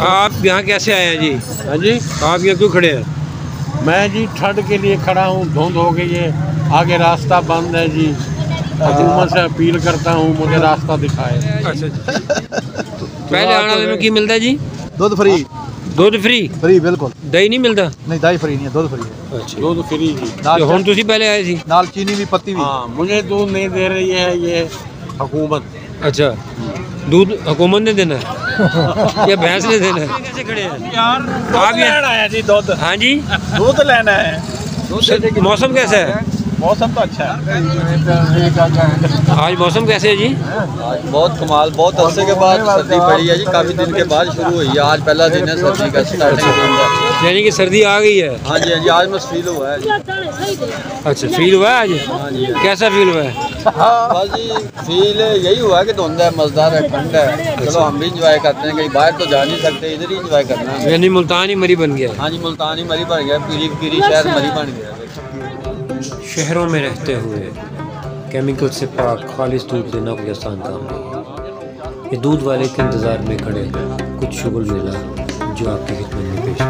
आप यहाँ कैसे आए हैं जी? हाँ जी, आप यहाँ क्यों खड़े हैं? मैं जी ठंड के लिए खड़ा हूँ। धुंध हो गई है, आगे रास्ता बंद है जी। हुकूमत से अपील करता हूँ मुझे रास्ता दिखाए। अच्छा जी। पहले आना में की मिलता है जी? दूध फ्री। दूध फ्री? फ्री बिल्कुल। दही नहीं मिलता? नहीं दही फ्री नहीं है, दूध फ्री है। अच्छा, दूध फ्री जी। तो हम तुसी पहले आए थे? नाल चीनी भी पत्ती भी। हाँ, मुझे दूध नहीं दे रही है ये हुकूमत। अच्छा, दूध हुकूमत ने देना है या भैंस ने देना है? कैसे खड़े हैं यार? आप लेना है जी दूध। हाँ जी, दूध लेना है। मौसम कैसा है? मौसम तो अच्छा है। आज मौसम कैसे है जी? आज बहुत कमाल, बहुत अरसे के बाद सर्दी पड़ी है जी। काफ़ी दिन के बाद शुरू हुई है। आज पहला दिन है सर्दी का, स्टार्टिंग दिन है। यानी कि सर्दी आ गई है? हाँ जी, हाँ जी, आज मस्त फील हुआ है जी। अच्छा, फील हुआ है आज? हाँ जी, कैसा फील हुआ है? बस जी फील यही हुआ है कि धुंध है, मज़ेदार है, ठंड है। चलो हम भी इंजॉय करते हैं, कहीं बाहर तो जा नहीं सकते, इधर ही इंजॉय करना है। यानी मुल्तान ही मरी बन गया है? हाँ जी, मुल्तानी मरी बन गया, पीरी पीरी शहर मरी बन गया। शहरों में रहते हुए केमिकल से पाक खालिस दूध लेना कोई आसान काम नहीं है। ये दूध वाले के इंतज़ार में खड़े कुछ शुगल मेला जो आपकी खिदमत में पेश है।